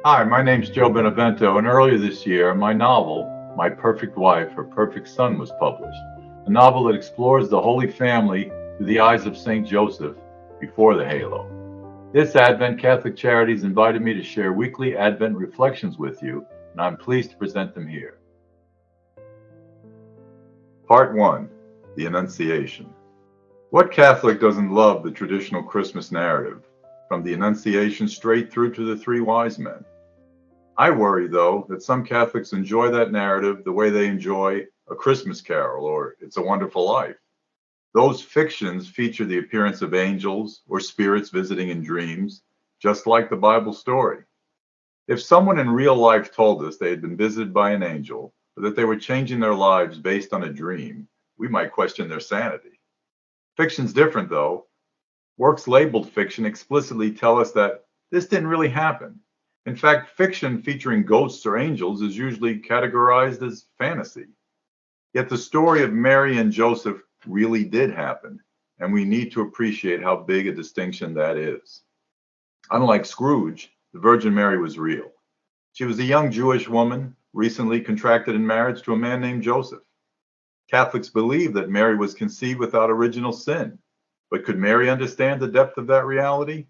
Hi, my name's Joe Benevento, and earlier this year, my novel, My Perfect Wife, Her Perfect Son, was published. A novel that explores the Holy Family through the eyes of St. Joseph before the halo. This Advent, Catholic Charities invited me to share weekly Advent reflections with you, and I'm pleased to present them here. Part 1, The Annunciation. What Catholic doesn't love the traditional Christmas narrative, from the Annunciation straight through to the three wise men? I worry, though, that some Catholics enjoy that narrative the way they enjoy A Christmas Carol or It's a Wonderful Life. Those fictions feature the appearance of angels or spirits visiting in dreams, just like the Bible story. If someone in real life told us they had been visited by an angel, or that they were changing their lives based on a dream, we might question their sanity. Fiction's different, though. Works labeled fiction explicitly tell us that this didn't really happen. In fact, fiction featuring ghosts or angels is usually categorized as fantasy. Yet the story of Mary and Joseph really did happen, and we need to appreciate how big a distinction that is. Unlike Scrooge, the Virgin Mary was real. She was a young Jewish woman, recently contracted in marriage to a man named Joseph. Catholics believe that Mary was conceived without original sin, but could Mary understand the depth of that reality?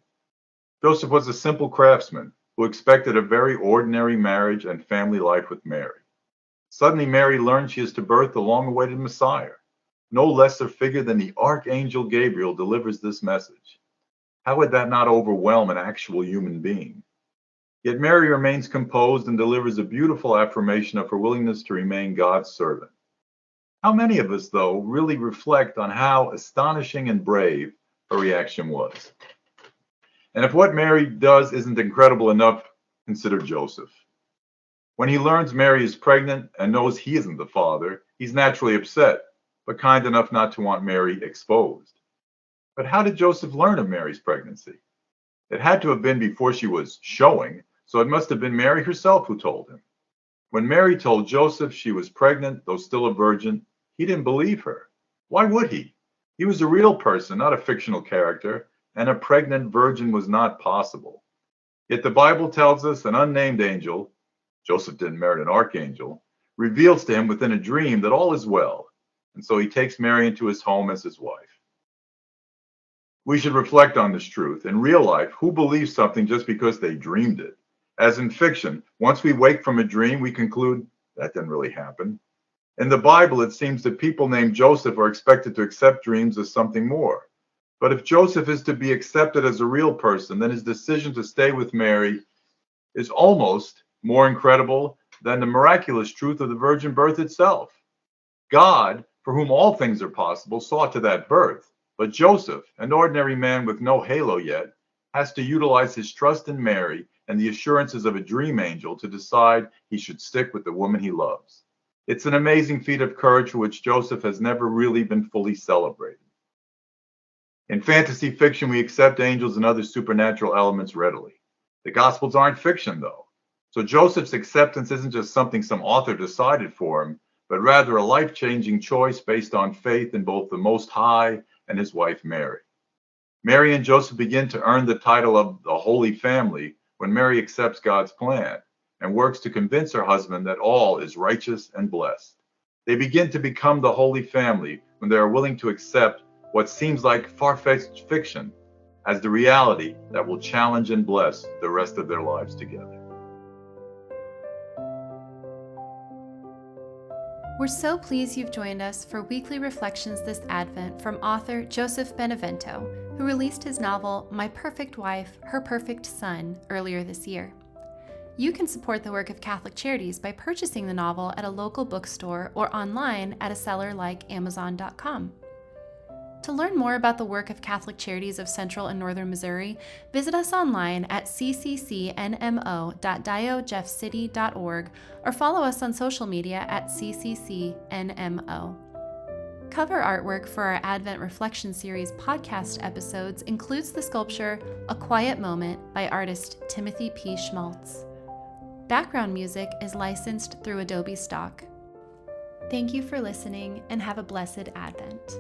Joseph was a simple craftsman who expected a very ordinary marriage and family life with Mary. Suddenly, Mary learns she is to birth the long awaited Messiah. No lesser figure than the Archangel Gabriel delivers this message. How would that not overwhelm an actual human being? Yet Mary remains composed and delivers a beautiful affirmation of her willingness to remain God's servant. How many of us, though, really reflect on how astonishing and brave her reaction was? And if what Mary does isn't incredible enough, consider Joseph. When he learns Mary is pregnant and knows he isn't the father, he's naturally upset, but kind enough not to want Mary exposed. But how did Joseph learn of Mary's pregnancy? It had to have been before she was showing, so it must have been Mary herself who told him. When Mary told Joseph she was pregnant, though still a virgin, he didn't believe her. Why would he? He was a real person, not a fictional character, and a pregnant virgin was not possible. Yet the Bible tells us an unnamed angel, Joseph didn't merit an archangel, reveals to him within a dream that all is well, and so he takes Mary into his home as his wife. We should reflect on this truth. In real life, who believes something just because they dreamed it? As in fiction, once we wake from a dream, we conclude that didn't really happen. In the Bible, it seems that people named Joseph are expected to accept dreams as something more. But if Joseph is to be accepted as a real person, then his decision to stay with Mary is almost more incredible than the miraculous truth of the virgin birth itself. God, for whom all things are possible, saw to that birth. But Joseph, an ordinary man with no halo yet, has to utilize his trust in Mary and the assurances of a dream angel to decide he should stick with the woman he loves. It's an amazing feat of courage for which Joseph has never really been fully celebrated. In fantasy fiction, we accept angels and other supernatural elements readily. The Gospels aren't fiction, though. So Joseph's acceptance isn't just something some author decided for him, but rather a life-changing choice based on faith in both the Most High and his wife Mary. Mary and Joseph begin to earn the title of the Holy Family when Mary accepts God's plan and works to convince her husband that all is righteous and blessed. They begin to become the Holy Family when they are willing to accept what seems like far-fetched fiction as the reality that will challenge and bless the rest of their lives together. We're so pleased you've joined us for weekly reflections this Advent from author Joseph Benevento, who released his novel My Perfect Wife, Her Perfect Son earlier this year. You can support the work of Catholic Charities by purchasing the novel at a local bookstore or online at a seller like Amazon.com. To learn more about the work of Catholic Charities of Central and Northern Missouri, visit us online at cccnmo.diogeffcity.org or follow us on social media at cccnmo. Cover artwork for our Advent Reflection Series podcast episodes includes the sculpture A Quiet Moment by artist Timothy P. Schmaltz. Background music is licensed through Adobe Stock. Thank you for listening and have a blessed Advent.